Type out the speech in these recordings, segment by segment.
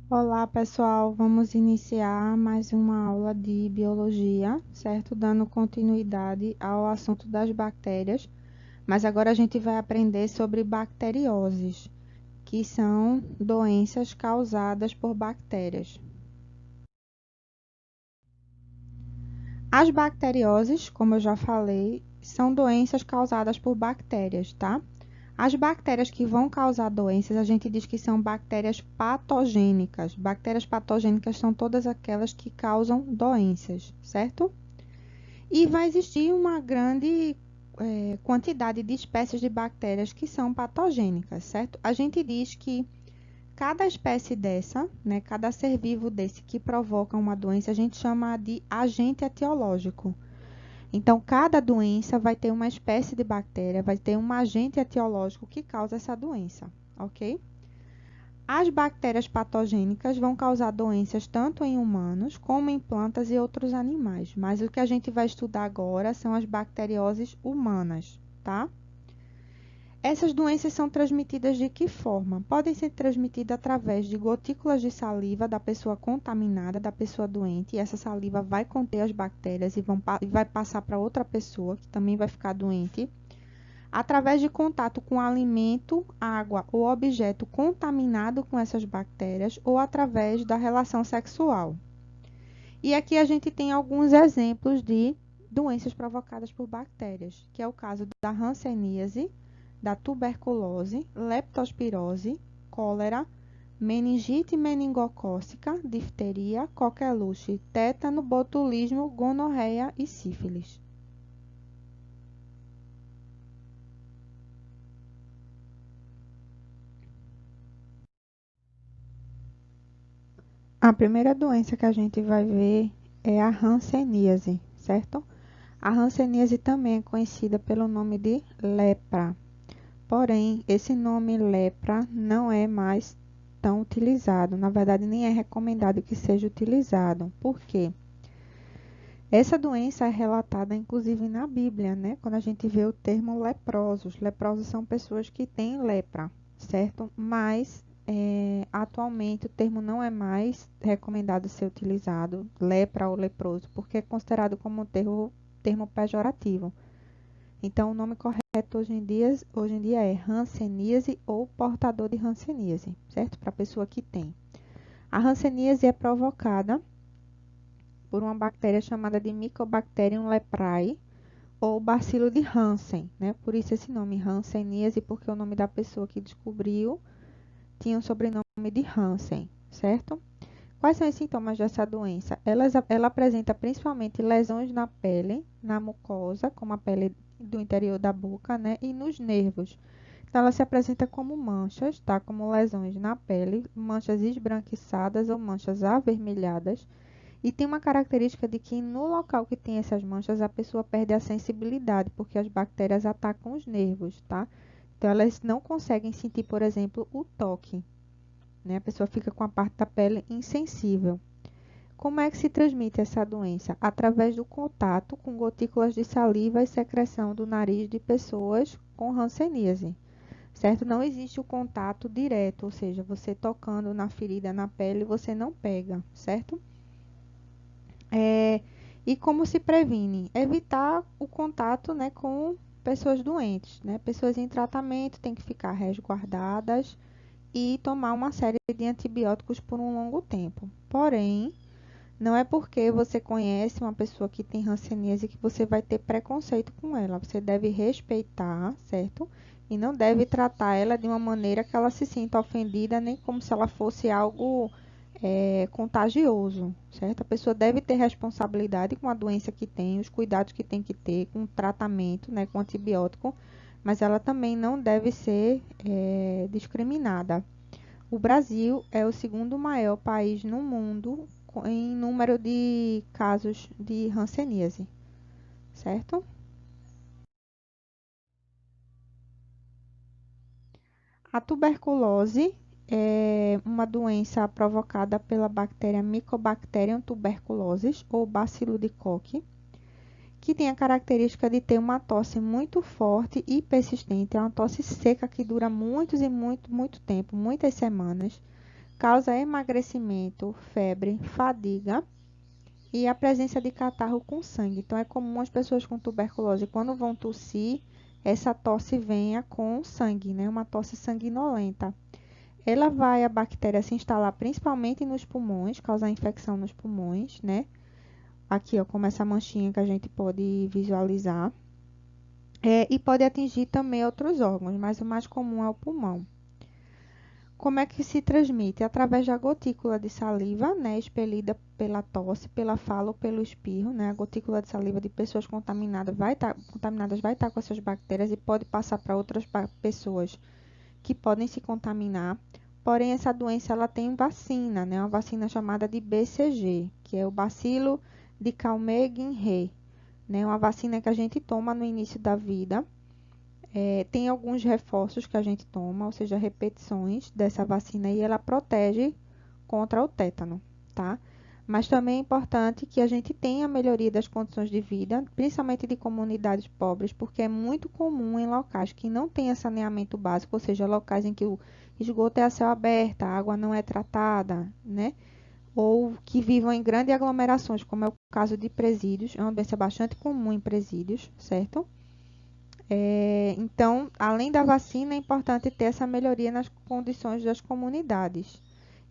Olá, pessoal. Vamos iniciar mais uma aula de biologia, certo? Dando continuidade ao assunto das bactérias, mas agora a gente vai aprender sobre bacterioses, que são doenças causadas por bactérias. As bacterioses, como eu já falei, são doenças causadas por bactérias, tá? As bactérias que vão causar doenças, a gente diz que são bactérias patogênicas. Bactérias patogênicas são todas aquelas que causam doenças, certo? E vai existir uma grande quantidade de espécies de bactérias que são patogênicas, certo? A gente diz que cada espécie dessa, né, cada ser vivo desse que provoca uma doença, a gente chama de agente etiológico. Então, cada doença vai ter uma espécie de bactéria, vai ter um agente etiológico que causa essa doença, ok? As bactérias patogênicas vão causar doenças tanto em humanos como em plantas e outros animais, mas o que a gente vai estudar agora são as bacterioses humanas, tá? Essas doenças são transmitidas de que forma? Podem ser transmitidas através de gotículas de saliva da pessoa contaminada, da pessoa doente, e essa saliva vai conter as bactérias e vai passar para outra pessoa que também vai ficar doente. Através de contato com alimento, água ou objeto contaminado com essas bactérias ou através da relação sexual. E aqui a gente tem alguns exemplos de doenças provocadas por bactérias, que é o caso da hanseníase, da tuberculose, leptospirose, cólera, meningite meningocócica, difteria, coqueluche, tétano, botulismo, gonorreia e sífilis. A primeira doença que a gente vai ver é a hanseníase, certo? A hanseníase também é conhecida pelo nome de lepra. Porém, esse nome lepra não é mais tão utilizado. Na verdade, nem é recomendado que seja utilizado. Por quê? Essa doença é relatada inclusive na Bíblia, né? Quando a gente vê o termo leprosos. Leprosos são pessoas que têm lepra, certo? Mas atualmente o termo não é mais recomendado ser utilizado, lepra ou leproso, porque é considerado como um termo pejorativo. Então, o nome correto hoje em dia é hanseníase ou portador de hanseníase, certo? Para a pessoa que tem. A hanseníase é provocada por uma bactéria chamada de Mycobacterium leprae ou bacilo de Hansen, né? Por isso esse nome hanseníase, porque o nome da pessoa que descobriu tinha o sobrenome de Hansen, certo? Quais são os sintomas dessa doença? Ela apresenta principalmente lesões na pele, na mucosa, como a pele do interior da boca, né? E nos nervos. Então, ela se apresenta como manchas, tá? Como lesões na pele, manchas esbranquiçadas ou manchas avermelhadas. E tem uma característica de que no local que tem essas manchas, a pessoa perde a sensibilidade, porque as bactérias atacam os nervos, tá? Então, elas não conseguem sentir, por exemplo, o toque, né? A pessoa fica com a parte da pele insensível. Como é que se transmite essa doença? Através do contato com gotículas de saliva e secreção do nariz de pessoas com hanseníase, certo? Não existe o contato direto, ou seja, você tocando na ferida, na pele, você não pega, certo? É, e como se previne? Evitar o contato, né, com pessoas doentes, né? Pessoas em tratamento têm que ficar resguardadas e tomar uma série de antibióticos por um longo tempo. Porém, não é porque você conhece uma pessoa que tem hanseníase que você vai ter preconceito com ela. Você deve respeitar, certo? E não deve tratar ela de uma maneira que ela se sinta ofendida, nem como se ela fosse algo contagioso, certo? A pessoa deve ter responsabilidade com a doença que tem, os cuidados que tem que ter com o tratamento, né, com antibiótico, mas ela também não deve ser discriminada. O Brasil é o segundo maior país no mundo em número de casos de hanseníase, certo? A tuberculose é uma doença provocada pela bactéria Mycobacterium tuberculosis ou bacilo de Koch, que tem a característica de ter uma tosse muito forte e persistente. É uma tosse seca que dura muito tempo, muitas semanas, causa emagrecimento, febre, fadiga e a presença de catarro com sangue. Então, é comum as pessoas com tuberculose, quando vão tossir, essa tosse venha com sangue, né? Uma tosse sanguinolenta. A bactéria se instalar principalmente nos pulmões, causar infecção nos pulmões, né? Aqui, ó, como essa manchinha que a gente pode visualizar. E pode atingir também outros órgãos, mas o mais comum é o pulmão. Como é que se transmite? Através da gotícula de saliva, né, expelida pela tosse, pela fala ou pelo espirro, né? A gotícula de saliva de pessoas contaminadas vai estar com essas bactérias e pode passar para outras pessoas que podem se contaminar. Porém, essa doença ela tem vacina, né? Uma vacina chamada de BCG, que é o bacilo de Calmette-Guérin, né? Uma vacina que a gente toma no início da vida. Tem alguns reforços que a gente toma, ou seja, repetições dessa vacina e ela protege contra o tétano, tá? Mas também é importante que a gente tenha a melhoria das condições de vida, principalmente de comunidades pobres, porque é muito comum em locais que não tenha saneamento básico, ou seja, locais em que o esgoto é a céu aberto, a água não é tratada, né? Ou que vivam em grandes aglomerações, como é o caso de presídios, é uma doença bastante comum em presídios, certo? Então, além da vacina, é importante ter essa melhoria nas condições das comunidades.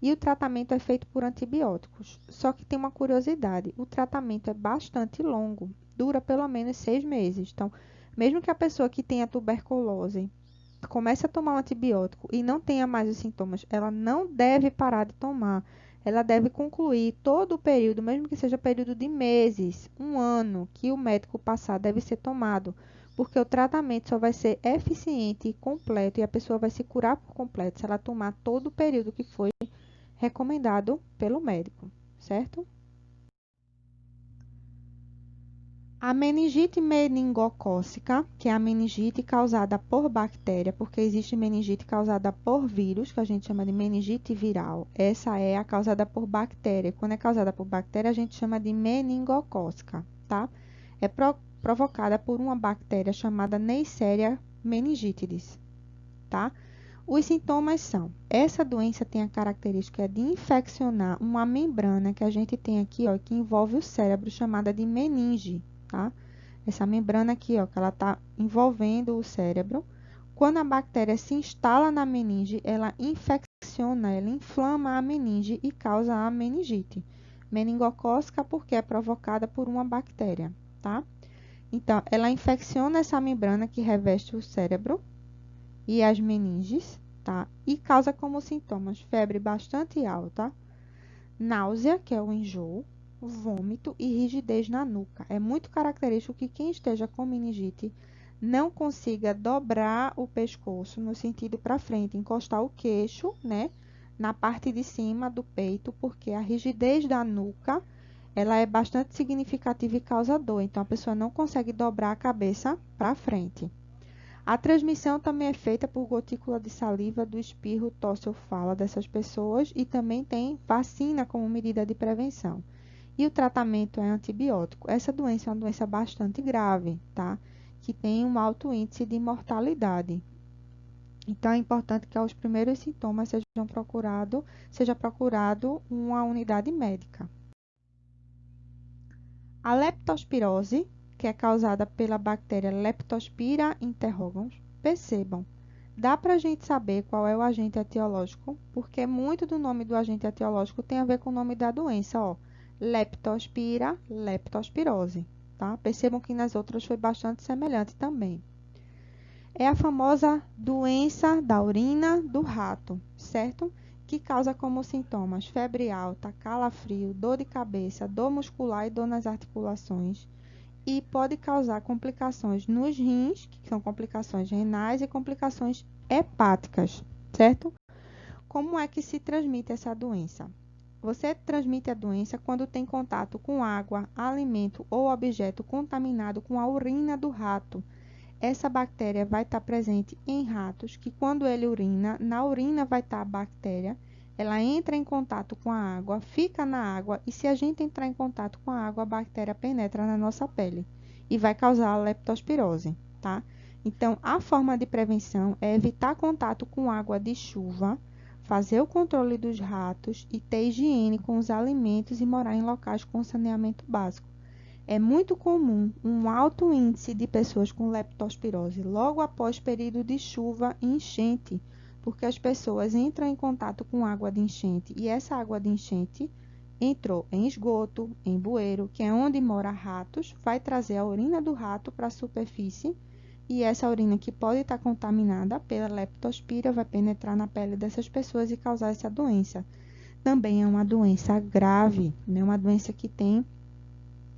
E o tratamento é feito por antibióticos. Só que tem uma curiosidade: o tratamento é bastante longo, dura pelo menos 6 meses. Então, mesmo que a pessoa que tenha tuberculose comece a tomar um antibiótico e não tenha mais os sintomas, ela não deve parar de tomar. Ela deve concluir todo o período, mesmo que seja período de meses, um ano, que o médico passar deve ser tomado, porque o tratamento só vai ser eficiente e completo e a pessoa vai se curar por completo se ela tomar todo o período que foi recomendado pelo médico, certo? A meningite meningocócica, que é a meningite causada por bactéria, porque existe meningite causada por vírus, que a gente chama de meningite viral. Essa é a causada por bactéria. Quando é causada por bactéria, a gente chama de meningocócica, tá? É provocada por uma bactéria chamada Neisseria meningitidis, tá? Os sintomas são: essa doença tem a característica de infeccionar uma membrana que a gente tem aqui, ó, que envolve o cérebro, chamada de meninge, tá? Essa membrana aqui, ó, que ela está envolvendo o cérebro. Quando a bactéria se instala na meninge, ela infecciona, ela inflama a meninge e causa a meningite. Meningocócica porque é provocada por uma bactéria, tá? Então, ela infecciona essa membrana que reveste o cérebro e as meninges, tá? E causa como sintomas febre bastante alta, náusea, que é o enjoo, vômito e rigidez na nuca. É muito característico que quem esteja com meningite não consiga dobrar o pescoço no sentido para frente, encostar o queixo, né, na parte de cima do peito, porque a rigidez da nuca, ela é bastante significativa e causa dor. Então, a pessoa não consegue dobrar a cabeça para frente. A transmissão também é feita por gotícula de saliva, do espirro, tosse ou fala dessas pessoas e também tem vacina como medida de prevenção. E o tratamento é antibiótico. Essa doença é uma doença bastante grave, tá? Que tem um alto índice de mortalidade. Então, é importante que aos primeiros sintomas seja procurado uma unidade médica. A leptospirose, que é causada pela bactéria Leptospira interrogans, percebam, dá para a gente saber qual é o agente etiológico, porque muito do nome do agente etiológico tem a ver com o nome da doença, ó. Leptospira, leptospirose, tá? Percebam que nas outras foi bastante semelhante também. É a famosa doença da urina do rato, certo? Que causa como sintomas febre alta, calafrio, dor de cabeça, dor muscular e dor nas articulações. E pode causar complicações nos rins, que são complicações renais e complicações hepáticas, certo? Como é que se transmite essa doença? Você transmite a doença quando tem contato com água, alimento ou objeto contaminado com a urina do rato. Essa bactéria vai estar presente em ratos, que quando ele urina, na urina vai estar a bactéria, ela entra em contato com a água, fica na água, e se a gente entrar em contato com a água, a bactéria penetra na nossa pele e vai causar a leptospirose, tá? Então, a forma de prevenção é evitar contato com água de chuva, fazer o controle dos ratos e ter higiene com os alimentos e morar em locais com saneamento básico. É muito comum um alto índice de pessoas com leptospirose logo após período de chuva e enchente, porque as pessoas entram em contato com água de enchente e essa água de enchente entrou em esgoto, em bueiro, que é onde mora ratos, vai trazer a urina do rato para a superfície e essa urina que pode estar contaminada pela leptospira vai penetrar na pele dessas pessoas e causar essa doença. Também é uma doença grave, né? Uma doença que tem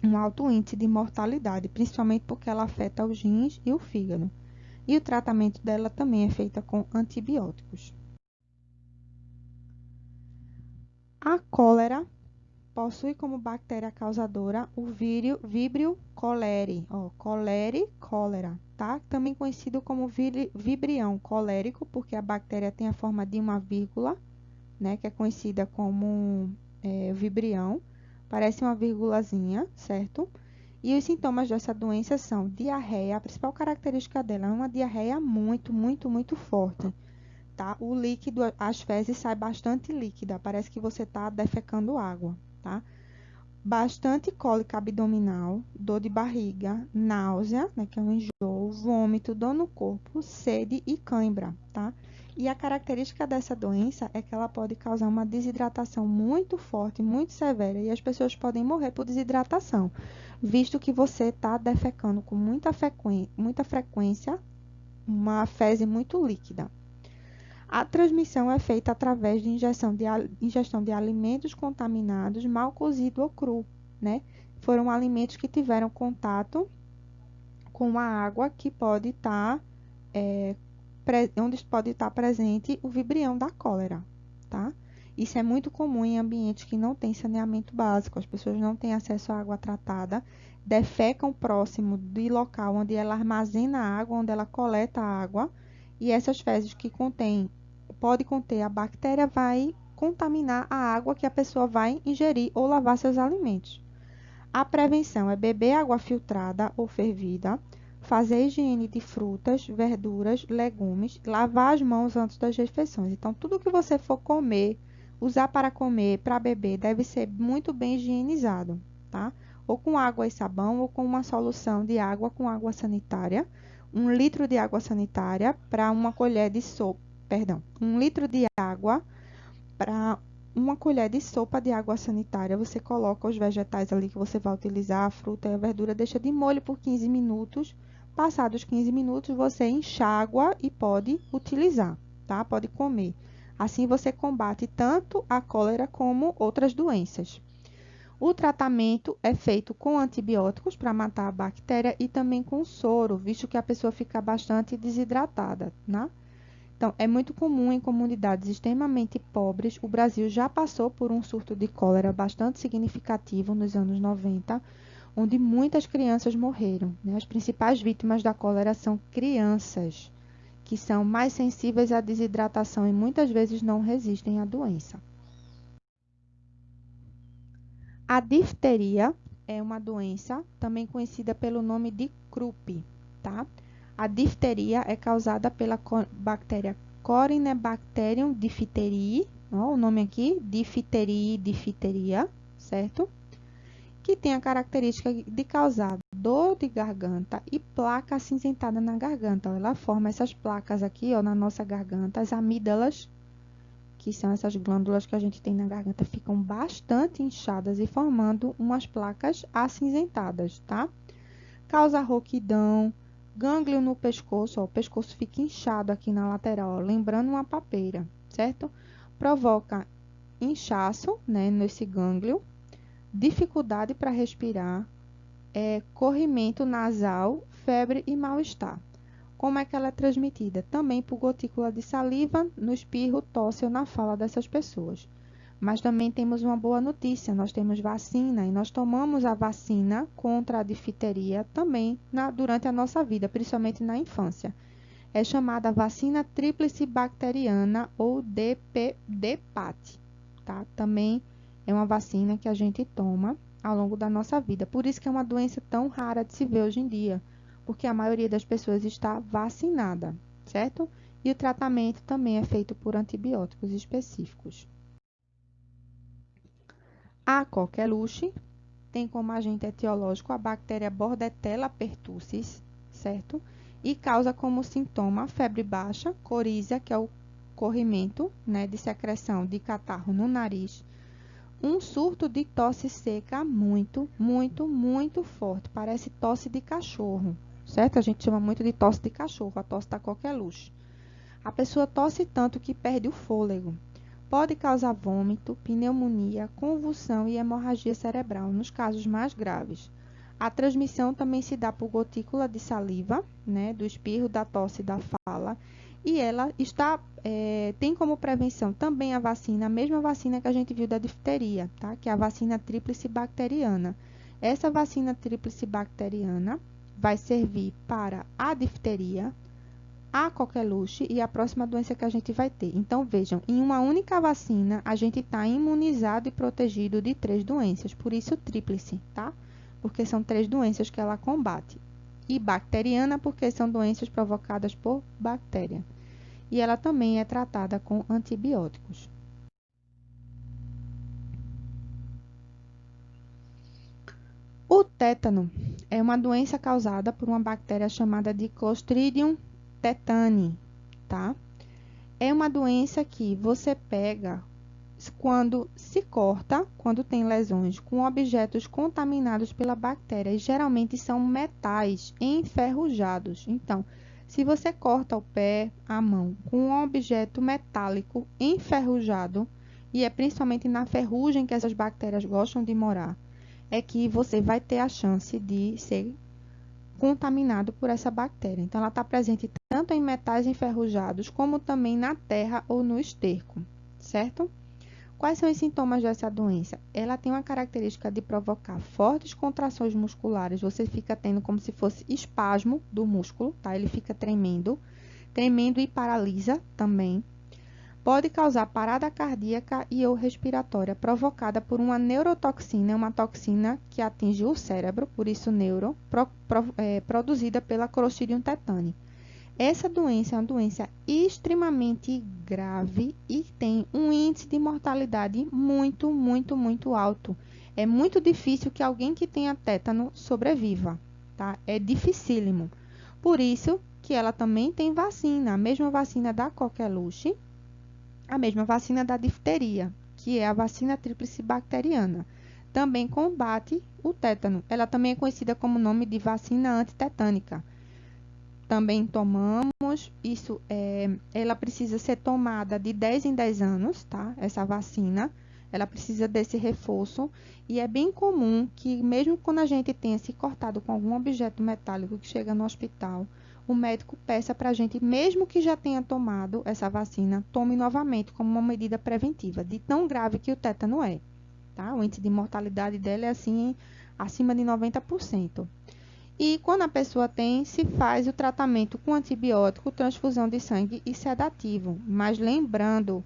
um alto índice de mortalidade, principalmente porque ela afeta os rins e o fígado. E o tratamento dela também é feito com antibióticos. A cólera possui como bactéria causadora o Vibrio cholerae, cólera, tá? Também conhecido como vibrião colérico, porque a bactéria tem a forma de uma vírgula, né, que é conhecida como vibrião, parece uma vírgulazinha, certo? E os sintomas dessa doença são diarreia, a principal característica dela é uma diarreia muito forte, tá? O líquido, as fezes sai bastante líquida, parece que você está defecando água, tá? Bastante cólica abdominal, dor de barriga, náusea, né, que é um enjoo, vômito, dor no corpo, sede e cãibra, tá? E a característica dessa doença é que ela pode causar uma desidratação muito forte, muito severa, e as pessoas podem morrer por desidratação, visto que você está defecando com muita frequência, uma fezes muito líquida. A transmissão é feita através de ingestão de alimentos contaminados, mal cozido ou cru, né? Foram alimentos que tiveram contato com a água que pode estar, onde pode estar presente o vibrião da cólera, tá? Isso é muito comum em ambientes que não têm saneamento básico, as pessoas não têm acesso à água tratada, defecam próximo do local onde ela armazena a água, onde ela coleta a água, e essas fezes que pode conter a bactéria vai contaminar a água que a pessoa vai ingerir ou lavar seus alimentos. A prevenção é beber água filtrada ou fervida, fazer higiene de frutas, verduras, legumes, lavar as mãos antes das refeições. Então, tudo que você for comer, usar para comer, para beber, deve ser muito bem higienizado, tá? Ou com água e sabão, ou com uma solução de água com água sanitária. 1 litro de água sanitária para uma colher de sopa, 1 litro de água para uma colher de sopa de água sanitária, você coloca os vegetais ali que você vai utilizar, a fruta e a verdura, deixa de molho por 15 minutos. Passados 15 minutos, você enxágua e pode utilizar, tá? Pode comer. Assim você combate tanto a cólera como outras doenças. O tratamento é feito com antibióticos para matar a bactéria e também com soro, visto que a pessoa fica bastante desidratada, né? Então, é muito comum em comunidades extremamente pobres. O Brasil já passou por um surto de cólera bastante significativo nos anos 90, onde muitas crianças morreram, né? As principais vítimas da cólera são crianças, que são mais sensíveis à desidratação e muitas vezes não resistem à doença. A difteria é uma doença também conhecida pelo nome de croup, tá? A difteria é causada pela bactéria Corynebacterium diphtheriae, ó, o nome aqui, difteria, certo? Que tem a característica de causar dor de garganta e placa acinzentada na garganta. Ó, ela forma essas placas aqui, ó, na nossa garganta, as amígdalas, que são essas glândulas que a gente tem na garganta, ficam bastante inchadas e formando umas placas acinzentadas, tá? Causa rouquidão, gânglio no pescoço, ó, o pescoço fica inchado aqui na lateral, ó, lembrando uma papeira, certo? Provoca inchaço, né, nesse gânglio, dificuldade para respirar, corrimento nasal, febre e mal-estar. Como é que ela é transmitida? Também por gotícula de saliva, no espirro, tosse ou na fala dessas pessoas. Mas também temos uma boa notícia, nós temos vacina e nós tomamos a vacina contra a difteria também durante a nossa vida, principalmente na infância. É chamada vacina tríplice bacteriana ou DPAT, tá? Também é uma vacina que a gente toma ao longo da nossa vida. Por isso que é uma doença tão rara de se ver hoje em dia, porque a maioria das pessoas está vacinada, certo? e o tratamento também é feito por antibióticos específicos. A coqueluche tem como agente etiológico a bactéria Bordetella pertussis, certo? E causa como sintoma febre baixa, coriza, que é o corrimento, né, de secreção de catarro no nariz, um surto de tosse seca muito, muito, muito forte, parece tosse de cachorro, certo? A gente chama muito de tosse de cachorro, a tosse da coqueluche. A pessoa tosse tanto que perde o fôlego. Pode causar vômito, pneumonia, convulsão e hemorragia cerebral, nos casos mais graves. A transmissão também se dá por gotícula de saliva, né, do espirro, da tosse e da fala. E ela tem como prevenção também a vacina, a mesma vacina que a gente viu da difteria, tá? Que é a vacina tríplice bacteriana. Essa vacina tríplice bacteriana vai servir para a difteria, a coqueluche e a próxima doença que a gente vai ter. Então, vejam, em uma única vacina, a gente está imunizado e protegido de 3 doenças, por isso tríplice, tá? Porque são 3 doenças que ela combate. E bacteriana, porque são doenças provocadas por bactéria. E ela também é tratada com antibióticos. O tétano é uma doença causada por uma bactéria chamada de Clostridium tetani, tá? É uma doença que você pega quando se corta, quando tem lesões com objetos contaminados pela bactéria, e geralmente são metais enferrujados. Então, se você corta o pé, a mão, com um objeto metálico enferrujado, e é principalmente na ferrugem que essas bactérias gostam de morar, é que você vai ter a chance de ser contaminado por essa bactéria. Então, ela está presente tanto em metais enferrujados, como também na terra ou no esterco, certo? Quais são os sintomas dessa doença? Ela tem uma característica de provocar fortes contrações musculares, você fica tendo como se fosse espasmo do músculo, tá? Ele fica tremendo e paralisa também. Pode causar parada cardíaca e ou respiratória, provocada por uma neurotoxina, uma toxina que atinge o cérebro, por isso produzida pela Clostridium tetani. Essa doença é uma doença extremamente grave e tem um índice de mortalidade muito, muito, muito alto. É muito difícil que alguém que tenha tétano sobreviva, tá? É dificílimo. Por isso que ela também tem vacina, a mesma vacina da coqueluche, a mesma vacina da difteria, que é a vacina tríplice bacteriana. Também combate o tétano. Ela também é conhecida como nome de vacina antitetânica. Também tomamos, ela precisa ser tomada de 10 em 10 anos, tá? Essa vacina, ela precisa desse reforço e é bem comum que mesmo quando a gente tenha se cortado com algum objeto metálico que chega no hospital, o médico peça para a gente, mesmo que já tenha tomado essa vacina, tome novamente como uma medida preventiva, de tão grave que o tétano é, tá? O índice de mortalidade dela é assim, acima de 90%. E quando a pessoa tem, se faz o tratamento com antibiótico, transfusão de sangue e sedativo. Mas lembrando,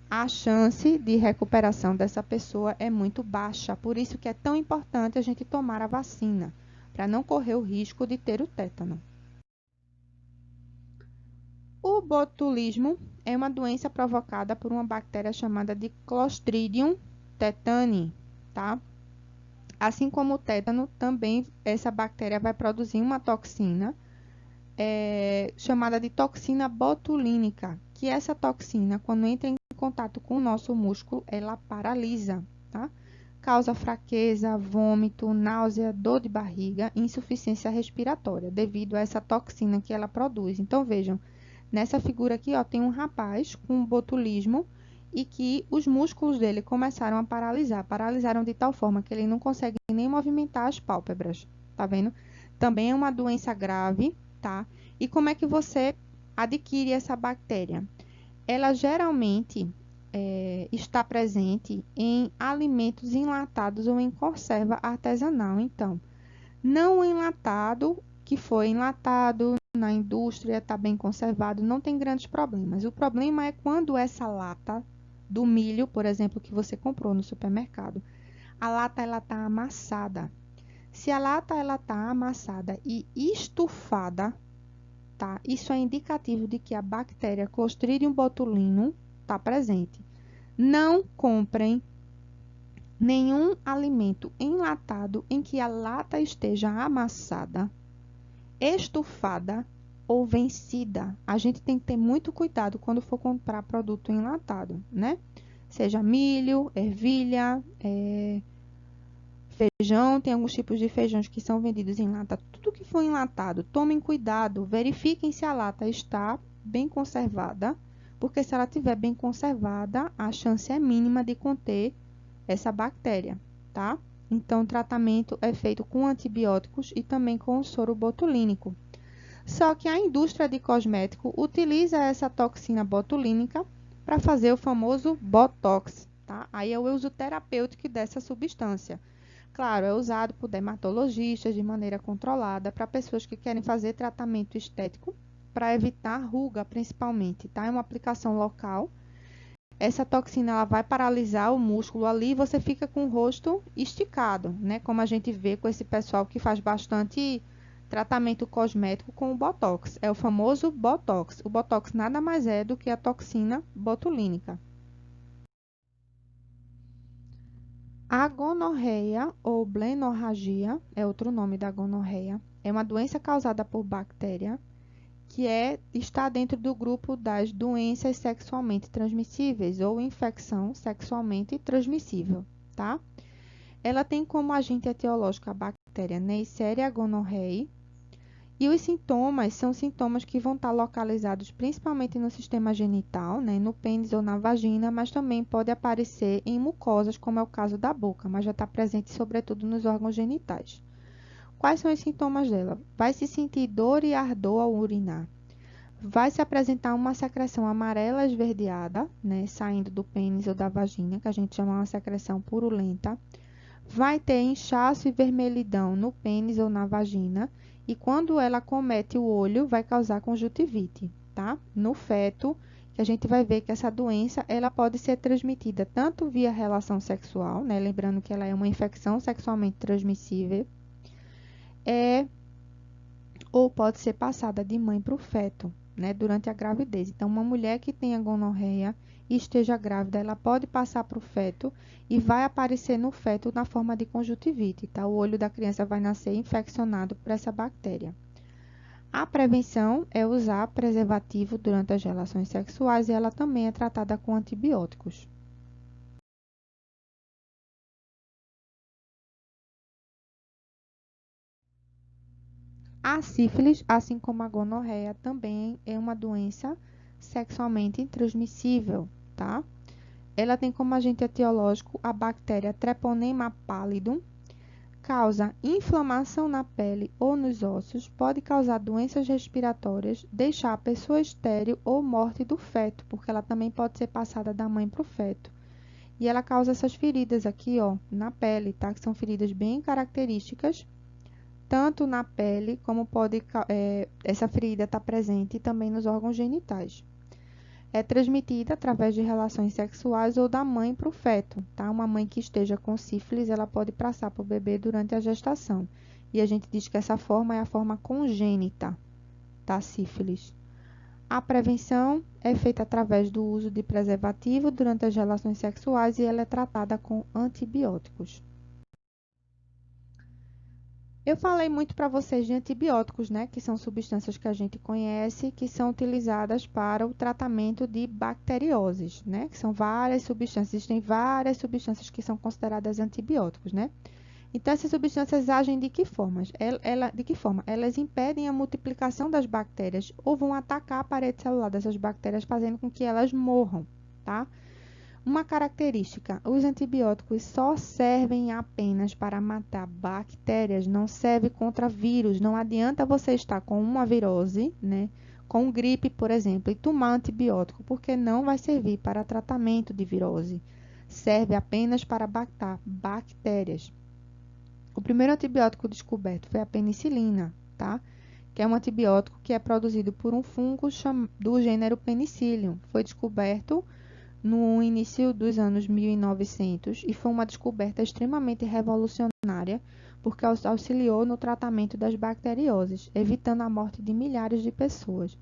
a chance de recuperação dessa pessoa é muito baixa. Por isso que é tão importante a gente tomar a vacina, para não correr o risco de ter o tétano. O botulismo é uma doença provocada por uma bactéria chamada de Clostridium tetani, tá? Assim como o tétano, também essa bactéria vai produzir uma toxina chamada de toxina botulínica, que essa toxina, quando entra em contato com o nosso músculo, ela paralisa, tá? Causa fraqueza, vômito, náusea, dor de barriga, insuficiência respiratória, devido a essa toxina que ela produz. Então, vejam, nessa figura aqui, ó, tem um rapaz com botulismo e que os músculos dele começaram a paralisar. Paralisaram de tal forma que ele não consegue nem movimentar as pálpebras, tá vendo? Também é uma doença grave, tá? E como é que você adquire essa bactéria? Ela geralmente está presente em alimentos enlatados ou em conserva artesanal. Então, não enlatado, que foi enlatado na indústria, está bem conservado, não tem grandes problemas. O problema é quando essa lata do milho, por exemplo, que você comprou no supermercado, a lata ela está amassada. Se a lata ela está amassada e estufada, tá? Isso é indicativo de que a bactéria Clostridium botulinum está presente. Não comprem nenhum alimento enlatado em que a lata esteja amassada, estufada ou vencida. A gente tem que ter muito cuidado quando for comprar produto enlatado, né? Seja milho, ervilha, feijão, tem alguns tipos de feijões que são vendidos em lata. Tudo que for enlatado, tomem cuidado, verifiquem se a lata está bem conservada, porque se ela estiver bem conservada, a chance é mínima de conter essa bactéria, tá? Então, o tratamento é feito com antibióticos e também com soro botulínico. Só que a indústria de cosmético utiliza essa toxina botulínica para fazer o famoso Botox, tá? Aí é o uso terapêutico dessa substância. Claro, é usado por dermatologistas de maneira controlada para pessoas que querem fazer tratamento estético para evitar ruga, principalmente, tá? É uma aplicação local. Essa toxina ela vai paralisar o músculo ali e você fica com o rosto esticado, né? Como a gente vê com esse pessoal que faz bastante tratamento cosmético com o Botox. É o famoso Botox. O Botox nada mais é do que a toxina botulínica. A gonorreia ou blenorragia é outro nome da gonorreia. É uma doença causada por bactéria que está dentro do grupo das doenças sexualmente transmissíveis ou infecção sexualmente transmissível, tá? Ela tem como agente etiológico a bactéria Neisseria gonorrhoeae e os sintomas são sintomas que vão estar localizados principalmente no sistema genital, né, no pênis ou na vagina, mas também pode aparecer em mucosas, como é o caso da boca, mas já está presente sobretudo nos órgãos genitais. Quais são os sintomas dela? Vai se sentir dor e ardor ao urinar. Vai se apresentar uma secreção amarela esverdeada, né, saindo do pênis ou da vagina, que a gente chama uma secreção purulenta. Vai ter inchaço e vermelhidão no pênis ou na vagina. E quando ela acomete o olho, vai causar conjuntivite, tá? No feto, que a gente vai ver que essa doença, ela pode ser transmitida tanto via relação sexual, né? Lembrando que ela é uma infecção sexualmente transmissível, ou pode ser passada de mãe para o feto, né, durante a gravidez. Então, uma mulher que tenha gonorreia e esteja grávida, ela pode passar para o feto e vai aparecer no feto na forma de conjuntivite, tá? O olho da criança vai nascer infeccionado por essa bactéria. A prevenção é usar preservativo durante as relações sexuais e ela também é tratada com antibióticos. A sífilis, assim como a gonorreia, também é uma doença sexualmente transmissível, tá? Ela tem como agente etiológico a bactéria Treponema pallidum, causa inflamação na pele ou nos ossos, pode causar doenças respiratórias, deixar a pessoa estéril ou morte do feto, porque ela também pode ser passada da mãe para o feto. E ela causa essas feridas aqui, ó, na pele, tá? Que são feridas bem características, tanto na pele como essa ferida está presente também nos órgãos genitais. É transmitida através de relações sexuais ou da mãe para o feto, tá? Uma mãe que esteja com sífilis, ela pode passar para o bebê durante a gestação. E a gente diz que essa forma é a forma congênita da sífilis. A prevenção é feita através do uso de preservativo durante as relações sexuais e ela é tratada com antibióticos. Eu falei muito para vocês de antibióticos, né, que são substâncias que a gente conhece, que são utilizadas para o tratamento de bacterioses, né, que são várias substâncias, existem várias substâncias que são consideradas antibióticos, né? Então, essas substâncias agem de que forma? De que forma? Elas impedem a multiplicação das bactérias ou vão atacar a parede celular dessas bactérias, fazendo com que elas morram, tá? Uma característica, os antibióticos só servem apenas para matar bactérias, não serve contra vírus. Não adianta você estar com uma virose, né, com gripe, por exemplo, e tomar antibiótico, porque não vai servir para tratamento de virose. Serve apenas para matar bactérias. O primeiro antibiótico descoberto foi a penicilina, tá? Que é um antibiótico que é produzido por um fungo do gênero Penicillium. Foi descoberto no início dos anos 1900 e foi uma descoberta extremamente revolucionária, porque auxiliou no tratamento das bacterioses, evitando a morte de milhares de pessoas.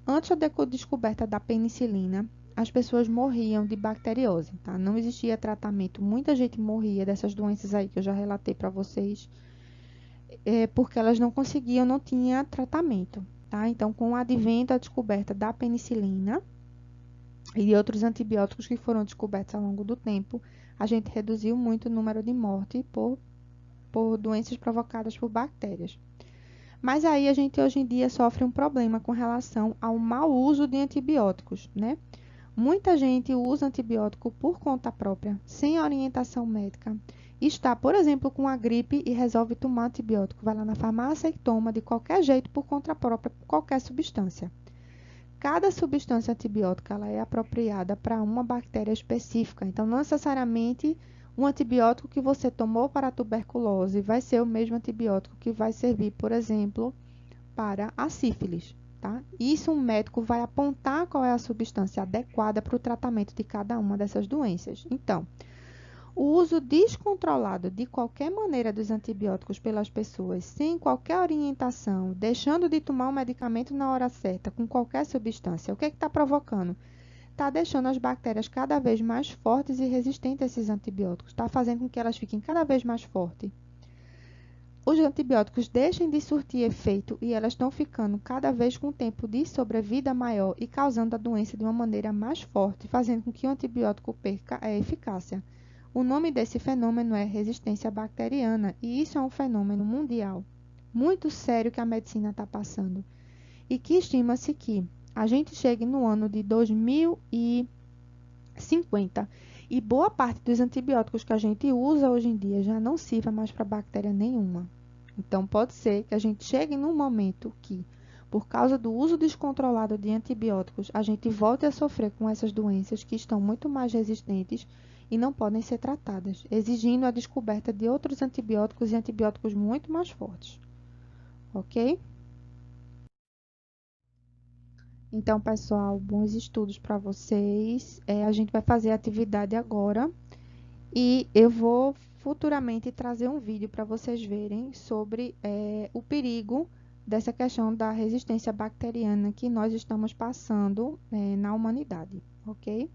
Antes da descoberta da penicilina, as pessoas morriam de bacteriose, tá? Não existia tratamento, muita gente morria dessas doenças aí que eu já relatei para vocês, porque elas não conseguiam, não tinha tratamento, tá? Então, com o advento, a descoberta da penicilina e de outros antibióticos que foram descobertos ao longo do tempo, a gente reduziu muito o número de mortes por doenças provocadas por bactérias. Mas aí a gente hoje em dia sofre um problema com relação ao mau uso de antibióticos, né? Muita gente usa antibiótico por conta própria, sem orientação médica. Está, por exemplo, com a gripe e resolve tomar antibiótico. Vai lá na farmácia e toma de qualquer jeito por conta própria, por qualquer substância. Cada substância antibiótica ela é apropriada para uma bactéria específica. Então, não necessariamente um antibiótico que você tomou para a tuberculose vai ser o mesmo antibiótico que vai servir, por exemplo, para a sífilis. Tá? Isso um médico vai apontar qual é a substância adequada para o tratamento de cada uma dessas doenças. Então, o uso descontrolado de qualquer maneira dos antibióticos pelas pessoas, sem qualquer orientação, deixando de tomar o medicamento na hora certa, com qualquer substância, o que está provocando? Está deixando as bactérias cada vez mais fortes e resistentes a esses antibióticos, está fazendo com que elas fiquem cada vez mais fortes. Os antibióticos deixam de surtir efeito e elas estão ficando cada vez com um tempo de sobrevida maior e causando a doença de uma maneira mais forte, fazendo com que o antibiótico perca a eficácia. O nome desse fenômeno é resistência bacteriana e isso é um fenômeno mundial muito sério que a medicina está passando e que estima-se que a gente chegue no ano de 2050 e boa parte dos antibióticos que a gente usa hoje em dia já não sirva mais para bactéria nenhuma. Então, pode ser que a gente chegue num momento que, por causa do uso descontrolado de antibióticos, a gente volte a sofrer com essas doenças que estão muito mais resistentes e não podem ser tratadas, exigindo a descoberta de outros antibióticos e antibióticos muito mais fortes. Ok? Então, pessoal, bons estudos para vocês. A gente vai fazer a atividade agora e eu vou futuramente trazer um vídeo para vocês verem sobre o perigo dessa questão da resistência bacteriana que nós estamos passando na humanidade, ok?